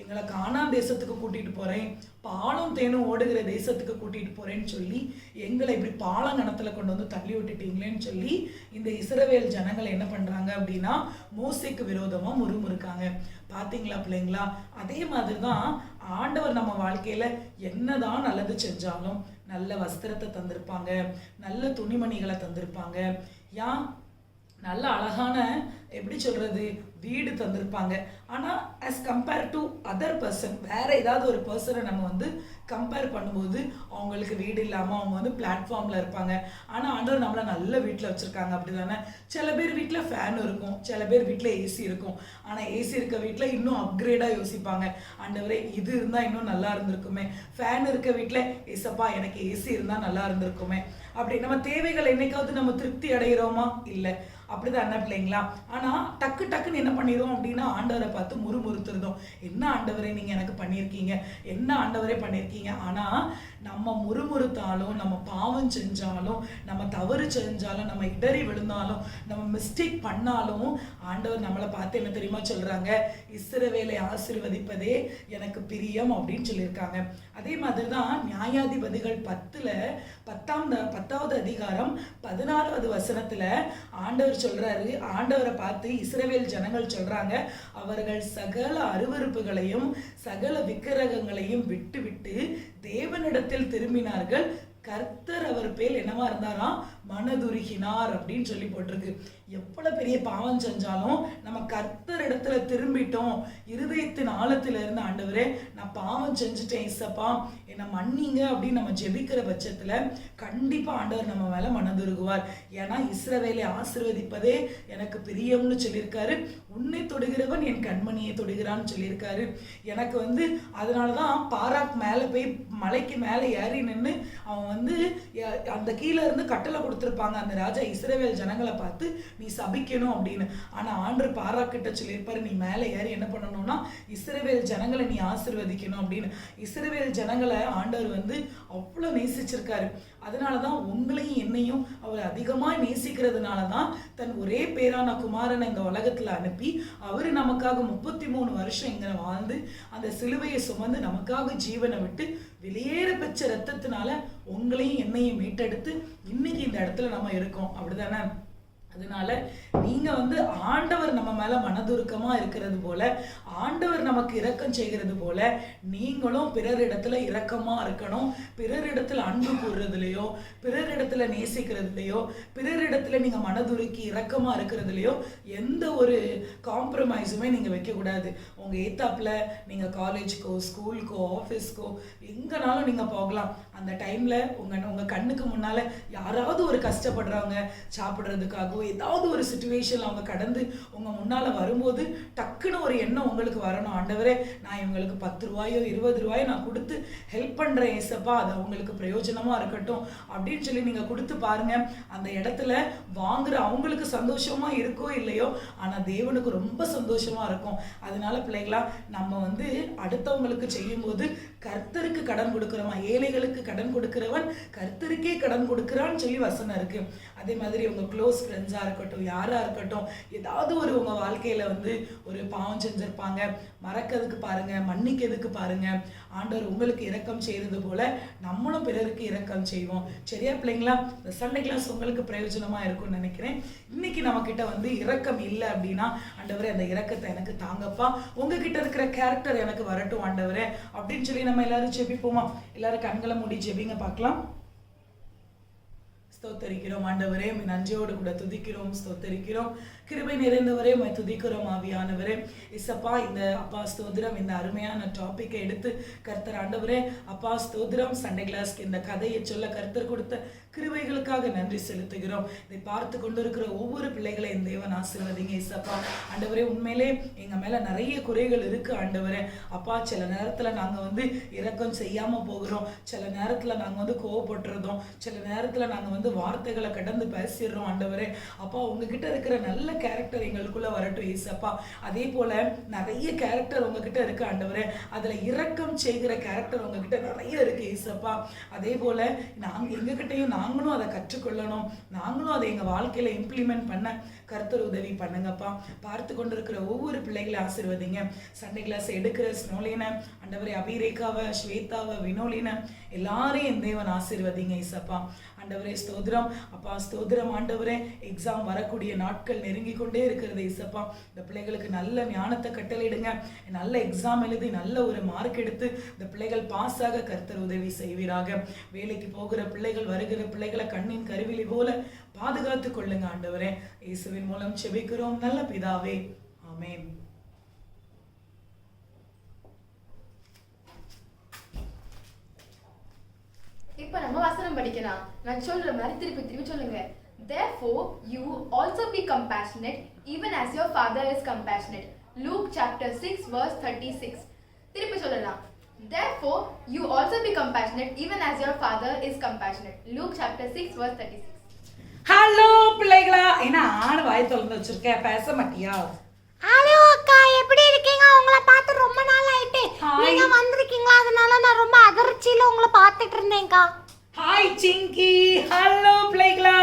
எங்களை கானான் தேசத்துக்கு கூட்டிட்டு போறேன், பாலும் தேனும் ஓடுகிற தேசத்துக்கு கூட்டிட்டு போறேன்னு சொல்லி எங்களை இப்படி பாலங்கணத்துல கொண்டு வந்து தள்ளி விட்டுட்டீங்களேன்னு சொல்லி இந்த இஸ்ரவேல் ஜனங்கள் என்ன பண்றாங்க அப்படின்னா மோசேக்கு விரோதமா முறுமுறுக்காங்க. பாத்தீங்களா பிள்ளைங்களா? அதே மாதிரிதான் ஆண்டவர் நம்ம வாழ்க்கையில என்னதான் நல்லது செஞ்சாலும் நல்ல வஸ்திரத்தை தந்திருப்பாங்க, நல்ல துணிமணிகளை தந்திருப்பாங்க, நல்ல அழகான எப்படி சொல்றது வீடு தந்திருப்பாங்க. ஆனால் as compared to other person, வேற ஏதாவது ஒரு பர்சனை நம்ம வந்து கம்பேர் பண்ணும்போது அவங்களுக்கு வீடு இல்லாமல் அவங்க வந்து பிளாட்ஃபார்மில் இருப்பாங்க. ஆனால் ஆண்டவர் நம்மளை நல்ல வீட்டில் வச்சுருக்காங்க, அப்படி தானே? சில பேர் வீட்டில் ஃபேன் இருக்கும், சில பேர் வீட்டில் ஏசி இருக்கும். ஆனால் ஏசி இருக்க வீட்டில் இன்னும் அப்கிரேடாக யோசிப்பாங்க, ஆண்டவரே இது இருந்தால் இன்னும் நல்லா இருந்திருக்குமே. ஃபேன் இருக்க வீட்டில் ஏசப்பா எனக்கு ஏசி இருந்தால் நல்லா இருந்திருக்குமே. அப்படி நம்ம தேவைகள் என்னைக்காவது நம்ம திருப்தி அடைகிறோமா? இல்லை. அப்படிதான் என்ன பிள்ளைங்களா? ஆனால் டக்குன்னு என்ன பண்ணிடுவோம் அப்படின்னா ஆண்டவரை பார்த்து முறுமுறுத்துறதும், என்ன ஆண்டவரே நீங்கள் எனக்கு பண்ணியிருக்கீங்க, என்ன ஆண்டவரே பண்ணியிருக்கீங்க. ஆனால் நம்ம முறுமுறுத்தாலும், நம்ம பாவம் செஞ்சாலும், நம்ம தவறு செஞ்சாலும், நம்ம இடறி விழுந்தாலும், நம்ம மிஸ்டேக் பண்ணாலும் ஆண்டவர் நம்மளை பார்த்து என்ன தெரியுமா சொல்கிறாங்க? இஸ்ரவேலை ஆசீர்வதிப்பதே எனக்கு பிரியம் அப்படின்னு சொல்லியிருக்காங்க. அதே மாதிரி தான் நியாயாதிபதிகள் 10வது அதிகாரம் 16வது வசனத்தில் ஆண்டவர் சொல்றாரு, ஆண்டவரை பார்த்து இஸ்ரவேல் ஜனங்கள் சொல்றாங்க, அவர்கள் சகல அருவருப்புகளையும் சகல விக்கிரகங்களையும் விட்டு தேவனிடத்தில் திரும்பினார்கள், கர்த்தர் அவர் பேர் என்னவா இருந்தாராம்? மனதுருகினார் அப்படின்னு சொல்லி போட்டிருக்கு. எவ்வளவு பெரிய பாவம் செஞ்சாலும் நம்ம கர்த்தர் இடத்துல திரும்பிட்டோம், இருதயத்தின் ஆழத்துல இருந்து ஆண்டவரே நான் பாவம் செஞ்சுட்டேன் இசப்பா என்னை மன்னிங்க அப்படின்னு நம்ம ஜெபிக்கிற பட்சத்துல கண்டிப்பா ஆண்டவர் நம்ம மேல மனதுருகுவார். ஏன்னா இஸ்ரவேலை ஆசீர்வதிப்பதே எனக்கு பிரியம்னு சொல்லியிருக்காரு. உன்னை தொடுகிறவன் என் கண்மணியை தொடுகிறான்னு சொல்லியிருக்காரு. எனக்கு வந்து அதனாலதான் பாராக் மேல போய் மலைக்கு மேல ஏறி நின்று அவன் வந்து அந்த கீழே இருந்து கட்டளை கொடுத்துருப்பாங்க அந்த ராஜா இஸ்ரவேல் ஜனங்களை பார்த்து நீ சபிக்கணும் அப்படின்னு. ஆனா ஆண்டவர் பாராக்கிட்ட சொல்லியிருப்பாரு, நீ மேலே ஏறி என்ன பண்ணணும்னா இஸ்ரவேல் ஜனங்களை நீ ஆசீர்வதிக்கணும் அப்படின்னு. இஸ்ரவேல் ஜனங்களை ஆண்டவர் வந்து அவ்வளவு நேசிச்சிருக்காரு. அதனாலதான் உங்களையும் என்னையும் அவர் அதிகமாக நேசிக்கிறதுனாலதான் தன் ஒரே பேரான குமாரனை இந்த உலகத்துல அனுப்பி அவரு நமக்காக 33 வருஷம் இங்க வாழ்ந்து அந்த சிலுவையை சுமந்து நமக்காக ஜீவனை விட்டு வெளியேற பெற்ற ரத்தத்தினால உங்களையும் என்னையும் மீட்டெடுத்து இன்னைக்கு இந்த இடத்துல நம்ம இருக்கோம், அப்படிதானே? அதனால நீங்க வந்து ஆண்டவர் நம்ம மேல மனதுருக்கமா இருக்கிறது போல, ஆண்டவர் நமக்கு இரக்கம் செய்கிறது போல நீங்களும் பிறரிடத்துல இரக்கமா இருக்கணும். பிறரிடத்துல அன்பு கூறுறதுலையோ, பிறரிடத்துல நேசிக்கிறதுலையோ, பிறரிடத்துல நீங்க மனதுருக்கி இரக்கமா இருக்கிறதுலையோ எந்த ஒரு காம்ப்ரமைஸுமே நீங்க வைக்க கூடாது. உங்க ஏத்தாப்புல நீங்க காலேஜ்க்கோ, ஸ்கூலுக்கோ, ஆஃபீஸ்க்கோ எங்கனாலும் நீங்க போகலாம். அந்த டைம்ல உங்க கண்ணுக்கு முன்னால யாராவது ஒரு கஷ்டப்படுறவங்க சாப்பிட்றதுக்காகவோ ஏதாவது ஒரு சிச்சுவேஷன்ல அவங்க கடந்து உங்க முன்னால வரும்போது டக்குன்னு ஒரு எண்ணம் உங்களுக்கு வரணும், ஆண்டவரே நான் இவங்களுக்கு 10 ரூபாயோ 20 ரூபாயோ நான் கொடுத்து ஹெல்ப் பண்றேன் ஏசப்பா, அது அவங்களுக்கு பிரயோஜனமா இருக்கட்டும் அப்படின்னு சொல்லி நீங்க கொடுத்து பாருங்க. அந்த இடத்துல வாங்குற அவங்களுக்கு சந்தோஷமா இருக்கோ இல்லையோ, ஆனா தேவனுக்கு ரொம்ப சந்தோஷமா இருக்கும். அதனால பிள்ளைங்களா நம்ம வந்து அடுத்தவங்களுக்கு செய்யும் போது கர்த்தருக்கு கடன் கொடுக்கிறோமா, ஏழைகளுக்கு கடன் கொடுக்கிறவன் கர்த்தருக்கே கடன் கொடுக்கிறான்னு சொல்லி வசனம் இருக்கு. அதே மாதிரி உங்க க்ளோஸ் ஃப்ரெண்ட்ஸா இருக்கட்டும், யாரா இருக்கட்டும், ஏதாவது ஒரு உங்க வாழ்க்கையில வந்து ஒரு பாவம் செஞ்சிருப்பாங்க, மறக்கிறதுக்கு பாருங்க, மன்னிக்கிறதுக்கு பாருங்க. ஆண்டவர் உங்களுக்கு இரக்கம் செய்யறது போல நம்மளும் பிறருக்கு இரக்கம் செய்வோம். சரியா பிள்ளைங்களா? இந்த சண்டே கிளாஸ் உங்களுக்கு பிரயோஜனமா இருக்கும்னு நினைக்கிறேன். இன்னைக்கு நம்ம கிட்ட வந்து இரக்கம் இல்லை அப்படின்னா ஆண்டவரே அந்த இரக்கத்தை எனக்கு தாங்கப்பா, உங்ககிட்ட இருக்கிற கேரக்டர் எனக்கு வரட்டும் ஆண்டவரே அப்படின்னு சொல்லி நம்ம எல்லாரும் ஜெபிப்போமா? எல்லாரும் கண்களை மூடி ஜெபிங்க பார்க்கலாம். ஸ்தோத்தரிக்கிறோம் ஆண்டவரே, நன்றியோடு கூட துதிக்கிறோம், ஸ்தோத்தரிக்கிறோம். கிருபை நிறைந்தவரே உம்மை துதிக்கிறோம் ஆவியானவரே. இசப்பா இந்த அப்பா ஸ்தோத்திரம், இந்த அருமையான டாபிக்கை எடுத்து கர்த்தர் ஆண்டவரே அப்பா ஸ்தோத்திரம் சண்டே கிளாஸ்க்கு இந்த கதையை சொல்ல கர்த்தர் கொடுத்த கிருபைகளுக்காக நன்றி செலுத்துகிறோம். இதை பார்த்து கொண்டு இருக்கிற ஒவ்வொரு பிள்ளைகளையும் தேவன் ஆசீர்வதிங்க இசப்பா. ஆண்டவரே உண்மையிலே எங்க மேல நிறைய குறைகள் இருக்கு ஆண்டவரே அப்பா. சில நேரத்துல நாங்க வந்து இரக்கம் செய்யாம போகிறோம், சில நேரத்துல நாங்க வந்து கோவப்பட்டுறதும், சில நேரத்துல நாங்க வந்து வந்து வார்த்தைகளை கடந்து பேசிடுறோம் ஆண்டவரே. அப்பா உங்ககிட்ட இருக்கிற நல்ல கேரக்டர் எங்களுக்குள்ள வரட்டும் ஏசப்பா. அதே போல நிறைய கேரக்டர் உங்ககிட்ட இருக்கு ஆண்டவரே. அதுல இரக்கம் செய்கிற கேரக்டர் உங்ககிட்ட நிறைய இருக்கு ஏசப்பா. அதே போல எங்ககிட்டயும் நாங்களும் அதை கற்றுக்கொள்ளணும், நாங்களும் அதை எங்க வாழ்க்கையில இம்ப்ளிமெண்ட் பண்ண கர்த்தர் உதவி பண்ணுங்கப்பா. பார்த்து கொண்டிருக்கிற ஒவ்வொரு பிள்ளைகளை ஆசீர்வதிங்க. சண்டே கிளாஸ் எடுக்கிற ஸ்னோலினை ஆண்டவரே, அபிரேகாவை, ஸ்வேதாவை, வினோலினை எல்லாரையும் என் தேவன் ஆசீர்வதிங்க ஏசப்பா. ஆண்டவரே ஸ்தோத்திரம் அப்பா, ஸ்தோத்திரம் ஆண்டவரே. எக்ஸாம் வரக்கூடிய நாட்கள் நெருங்கி கொண்டே இருக்கிறது ஏசப்பா. இந்த பிள்ளைகளுக்கு நல்ல ஞானத்தை கட்டளையிடுங்க. நல்ல எக்ஸாம் எழுதி நல்ல ஒரு மார்க் எடுத்து இந்த பிள்ளைகள் பாஸ் ஆக கர்த்தர் உதவி செய்வீராக. வேலைக்கு போகிற பிள்ளைகள், வருகிற பிள்ளைகளை கண்ணின் கருவிழி போல பாதுகாத்து கொள்ளுங்க ஆண்டவரே. இயேசுவின் மூலம் செபிக்கிறோம் நல்ல பிதாவே, ஆமென். இப்போ நம்ம வசனம் படிக்கலாம். நான் சொல்ற மாதிரி திருப்பி திருப்பி சொல்லுங்க. Therefore you also be compassionate even as your father is compassionate. Luke chapter 6 verse 36. திருப்பி சொல்லலாம். Therefore you also be compassionate even as your father is compassionate. Luke chapter 6 verse 36. Hello பிள்ளைகளா, என்ன ஆடு வாய் திறந்து வச்சிருக்க, பேச மாட்டியா? ஹலோ அக்கா, எப்படி இருக்கீங்க? உங்களை பார்த்து ரொம்ப நாள் ஆயிட்டு. நீங்க வந்திருக்கீங்களா? அதனால நான் ரொம்ப அதிர்ச்சியில உங்களை பார்த்துட்டு இருந்தேன்க்கா. ஹாய் சிங்கி. ஹலோ பிள்ளைகளா,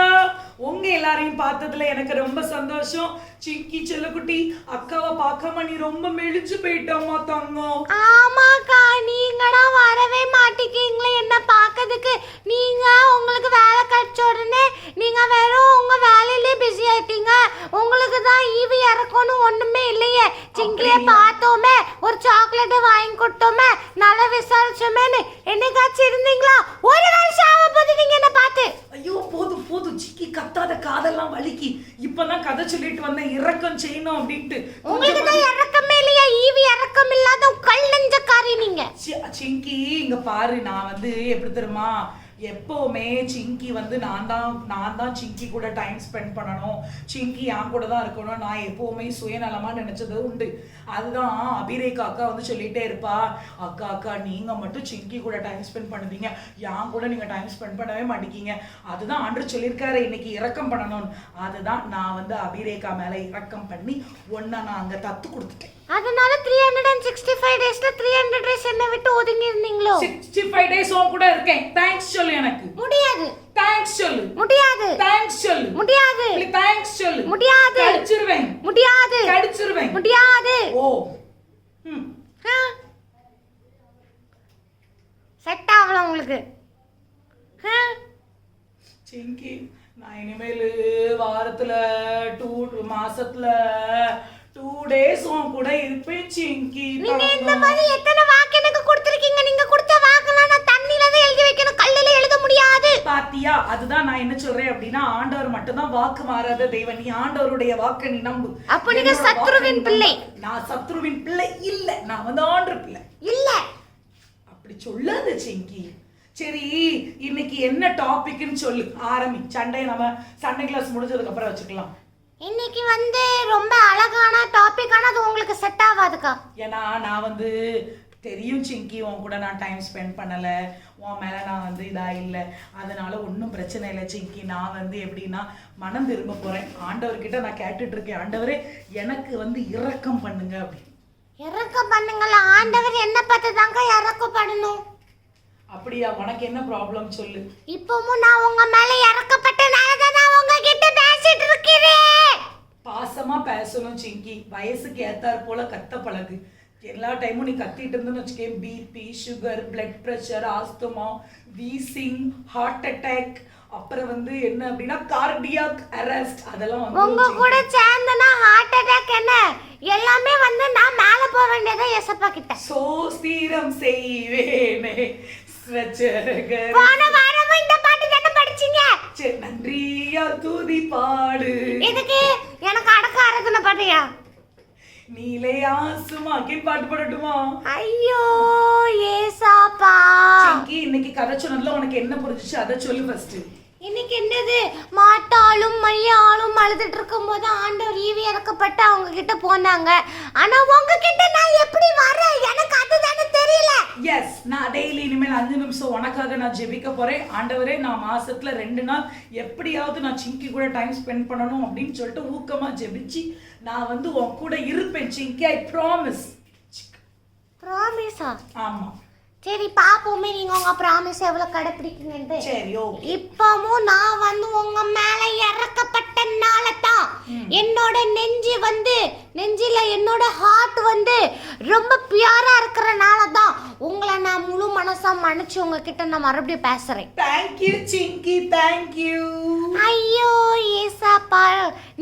உங்க எல்லாரையும் பார்த்ததுல எனக்கு ரொம்ப சந்தோஷம். சிங்கி செல்லக்குட்டி, அக்காவை பார்க்காம நீ ரொம்ப மெலிஞ்சு போயிட்டோமா தங்கம்? ஆமாக்கா, நீங்கடா வரவே மாட்டேங்கீங்களே என்ன பார்க்கிறதுக்கு. நீங்க உங்களுக்கு வேலை கிடைச்ச உடனே நீங்க வெறும் உங்க வேலையிலே பிஸி ஆயிட்டீங்க. உங்களுக்கு தான் ஈவி இறக்கணும் ஒண்ணுமே இல்லையே. சிங்கியை பார்த்தோமே, ஒரு சாக்லேட் வாங்கி கொடுத்தோமே, நல்லா விசாரிச்சோமேன்னு என்னைக்காச்சும் இருந்தீங்களா? ஒரு வருஷம் ஆக போகுது நீங்க என்ன பார்த்து. ஐயோ போதும் போதும் சிக்கி, கத்தாத, காதெல்லாம் வலிக்கி. இப்பதான் கதை சொல்லிட்டு வந்தேன், இறக்கம் செய்யணும் அப்படின்ட்டு. உங்களுக்கு தான் இறக்கமே இல்லையா? ஈவி இறக்கம் இல்லாத கல் நெஞ்சக்காரி நீங்க. சிங்கி இங்க பாரு, நான் வந்து எப்படி தெரியுமா, எப்போவுமே சிங்கி வந்து நான் தான் சிங்கி கூட டைம் ஸ்பெண்ட் பண்ணணும், சிங்கி என் கூட தான் இருக்கணும், நான் எப்போவுமே சுயநலமாக நினச்சது உண்டு. அதுதான் அபிரேகா அக்கா வந்து சொல்லிகிட்டே இருப்பா, அக்கா அக்கா நீங்கள் மட்டும் சிங்கி கூட டைம் ஸ்பெண்ட் பண்ணுவீங்க, என் கூட நீங்கள் டைம் ஸ்பெண்ட் பண்ணவே மாட்டேங்கிங்க. அதுதான் ஆண்டு சொல்லியிருக்காரு இன்னைக்கு இறக்கம் பண்ணணும்னு. அதுதான் நான் வந்து அபிரேகா மேலே இறக்கம் பண்ணி ஒன்றை நான் அங்கே தத்து கொடுத்துட்டேன். அதனால 365 டேஸ்ல 300 டேஸ் என்ன விட்டு ஒதுங்கி இருந்தீங்களோ? 65 டேஸ் உன் கூட இருக்கேன். தேங்க்ஸ் சொல்லு எனக்கு. முடியாது. தேங்க்ஸ் சொல்லு. முடியாது. தேங்க்ஸ் சொல்லு. முடியாது. தேங்க்ஸ் சொல்லு. முடியாது. கடிச்சிருவேன். முடியாது. கடிச்சிருவேன். முடியாது. ஓ செட் ஆகல உங்களுக்கு. சிங்கி, நான் இனிமேல் வாரத்துல 2 மாசத்துல 2 டேஸ் உன் கூட இருப்பேன் சிங்கி. நீங்க இந்த மாதிரி எத்தனை வாக்கு எனக்கு கொடுத்திருக்கீங்க? நீங்க கொடுத்த வாக்குலாம் நான் தண்ணில தான் எழுதி வைக்கணும், கல்லுல எழுத முடியாது. பாத்தியா, அதுதான் நான் என்ன சொல்றேன் அப்படின்னா, ஆண்டவர் மட்டும்தான் வாக்கு மாறாத தெய்வம். நீ ஆண்டவருடைய வாக்கை நீ நம்பு. அப்ப நீங்க சத்ருவின் பிள்ளை. நான் சத்ருவின் பிள்ளை இல்ல, நான் வந்து ஆண்டவர் பிள்ளை இல்ல. அப்படி சொல்லாத சிங்கி. சரி, இன்னைக்கு என்ன டாபிக்னு சொல்லு, ஆரம்பி. நம்ம சண்டே கிளாஸ் முடிஞ்சதுக்கு அப்புறம் வச்சுக்கலாம். இன்னைக்கு வந்து ரொம்ப அழகான டாபிக், ஆனா அது உங்களுக்கு செட் ஆகாதுக்கா. ஏன்னா நான் வந்து தெரியும் சிங்கி, உன் கூட நான் டைம் ஸ்பெண்ட் பண்ணலை, உன் மேலே நான் வந்து இதாக இல்லை, அதனால ஒன்றும் பிரச்சனை இல்லை சிங்கி. நான் வந்து எப்படின்னா மனம் திரும்ப போகிறேன். ஆண்டவர்கிட்ட நான் கேட்டுட்டு இருக்கேன், ஆண்டவரே எனக்கு வந்து இரக்கம் பண்ணுங்க அப்படின்னு. இரக்கம் பண்ணுங்களா? ஆண்டவர் என்ன பார்த்து தாங்க இரக்கம் பண்ணணும். அப்படியா? உனக்கு என்ன ப்ராப்ளம் சொல்லு. இப்பவும் நான் உங்க மேல இறக்கப்பட்டனால தான் நான் உங்ககிட்ட பேசிட்டு இருக்கிறேன். பாசமா பேசணும் சிங்கி. வயசுக்கு ஏத்தார் போல கத்த பழகு. எல்லா டைமும் நீ கத்திட்டு இருந்தேன்னு வச்சுக்கேன், BP, sugar, blood pressure, asthma, wheezing, heart attack, அப்புறம் வந்து என்ன அப்படின்னா கார்டியாக் அரெஸ்ட், அதெல்லாம் வந்து உங்க கூட சேர்ந்தனா ஹார்ட் அட்டாக் என்ன எல்லாமே வந்து நான் மேல போக வேண்டியதா ஏசப்பா கிட்ட. சோஸ்திரம் செய்வேனே ஸ்வச்சரகர். போன வாரமும் இந்த பாட்டு தான படிச்சீங்க. சரி, நன்றியா துதி பாடு. இதுக்கு எனக்கு அடக்க ஆராதனை பாட்டியா? நீலையா சும்மா பாட்டு பாடட்டுமா? ஐயோ ஏசாப்பா. சிங்கி, இன்னைக்கு கதை சொன்னதுல உனக்கு என்ன புரிஞ்சுச்சு அதை சொல்லு ஃபர்ஸ்ட். இன்னைக்கு என்னது, மாட்டாலும் மையாலும் அழுதுட்டு இருக்கும் போது ஆண்டவர் ஈவி இறக்கப்பட்டு அவங்க கிட்ட போனாங்க. ஆனா உங்ககிட்ட நான் எப்படி வர, எனக்கு அதுதானே தெரியும். புரியல. எஸ், நான் டெய்லி இனிமேல் 5 நிமிஷம் உனக்காக நான் ஜெபிக்க போறேன். ஆண்டவரே, நான் மாசத்துல 2 நாள் எப்படியாவது நான் சிங்கி கூட டைம் ஸ்பெண்ட் பண்ணணும் அப்படின்னு சொல்லிட்டு ஊக்கமா ஜெபிச்சு நான் வந்து உன் கூட இருப்பேன் சிங்கி. I promise. ப்ராமிஸா? ஆமா. சரி பாப்போமே நீங்க உங்க ப்ராமிஸ் எவ்வளவு கடைபிடிக்கீங்கன்னு. சரி, ஓகே. இப்பவும் நான் வந்து உங்க மேல இறக்கப்பட்டனால தான் என்னோட நெஞ்சில என்னோட ஹார்ட் வந்து ரொம்ப பியூரா இருக்கறனால தான் உங்களை நான் முழு மனசா மன்னிச்சு உங்ககிட்ட நான் மறுபடியும் பேசுறேன். Thank you Singhvi, thank you. ஐயோ ஏசாப்பா,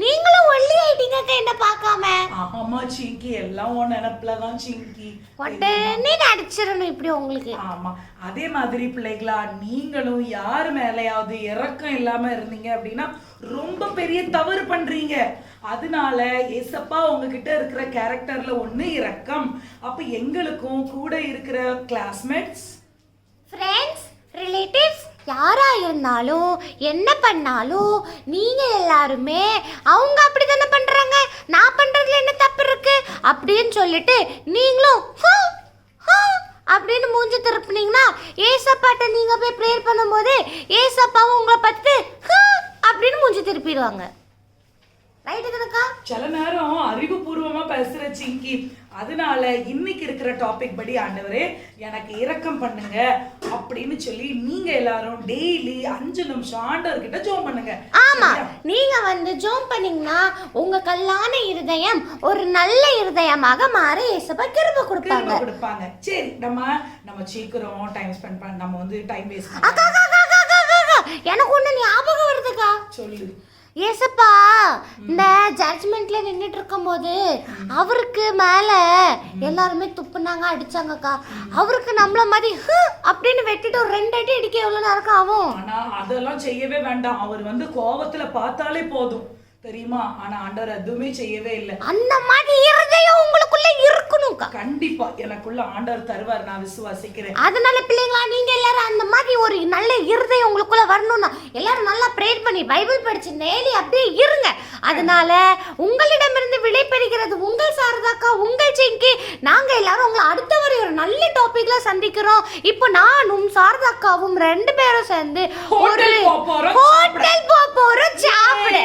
நீங்களும் ஒல்லி ஆயிட்டீங்க என்ன பார்க்காம. ஆமா சிங்கி, எல்லாம் உன் நினைப்புல தான் சிங்கி. உடனே நடிச்சிடணும் இப்படி உங்களுக்கு. ஆமா, அதே மாதிரி பிள்ளைகளா, நீங்களும் யார் மேலையாவது இரக்கம் இல்லாம இருந்தீங்க அப்படின்னா ரொம்ப பெரிய தவறு பண்றீங்க. அதனால ஏசப்பா உங்ககிட்ட இருக்கிற கேரக்டர்ல ஒண்ணு இரக்கம். அப்ப எங்களுக்கும் கூட இருக்கிற கிளாஸ்மேட்ஸ், ஃப்ரெண்ட்ஸ், ரிலேட்டிவ்ஸ் யாரா இருந்தாலும் என்ன பண்ணாலும் நீங்க எல்லாருமே அவங்க அப்படி தானே பண்றாங்க, நான் பண்றதுல என்ன தப்பு இருக்கு அப்படின்னு சொல்லிட்டு நீங்களும் அப்படின்னு மூஞ்சி திருப்பினீங்கன்னா ஏசப்பாட்ட நீங்க போய் ப்ரேயர் பண்ணும்போது ஏசப்பாவும் உங்களை பார்த்து அப்படின்னு மூஞ்சி திருப்பிடுவாங்க. ரைட்டு தானக்கா? சில நேரம் அறிவுபூர்வமா பேசுற சிங்கி. அதனால இன்னைக்கு இருக்கிற டாபிக் படி ஆண்டவரே எனக்கு இரக்கம் பண்ணுங்க அப்படின்னு சொல்லி நீங்க எல்லாரும் டெய்லி 5 நிமிஷம் ஆண்டவர்கிட்ட ஜெபம் பண்ணுங்க. ஆமா, நீங்க வந்து ஜெபம் பண்ணீங்கன்னா உங்க கல்லான இருதயம் ஒரு நல்ல இருதயமாக மாற இயேசுப்பா கிருபை கொடுப்பாங்க. சரி, நம்ம சீக்கிரம் டைம் ஸ்பெண்ட் பண்ண, நம்ம வந்து டைம் வேஸ்ட் அக்கா எனக்கு ஒண்ணு ஞாபகம் வருதுக்கா. சொல்லு. ஏசப்பா இந்த ஜட்ஜ்மெண்ட்ல நின்றுட்டு இருக்கும்போது அவருக்கு மேல எல்லாருமே துப்புனாங்க, அடிச்சாங்கக்கா. அவருக்கு நம்மள மாதிரி அப்படின்னு வெட்டிட்டு ஒரு 2 அடி அடிக்க எவ்வளவு நேரம் ஆகும்? ஆனா அதெல்லாம் செய்யவே வேண்டாம். அவர் வந்து கோவத்துல பார்த்தாலே போதும் தெரியுமா. ஆனா ஆண்டவர் எதுவுமே செய்யவே இல்லை. அந்த மாதிரி இருதயம் உங்களுக்குள்ள இருக்கணும்க்கா. கண்டிப்பா எனக்குள்ள ஆண்டவர் தருவார், நான் விசுவாசிக்கிறேன். அதனால பிள்ளைங்களா, நீங்க எல்லாரும் அந்த மாதிரி ஒரு நல்ல இருதயம் உங்களுக்குள்ள வரணும்னா எல்லாரும் நல்லா ப்ரேயர் பண்ணி பைபிள் படிச்சு டெய்லி அப்படியே இருங்க. அதனால உங்களிடமிருந்து விடைபெறுகிறது உங்கள் சாரதாக்கா, உங்கள் சிங்கி. நாங்க எல்லாரும் உங்களை அடுத்த ஒரு நல்ல டாபிக்ல சந்திக்கிறோம். இப்போ நானும் சாரதாக்காவும் 2 பேரும் சேர்ந்து ஒரு ஹோட்டல் போறோம் சாப்பிட.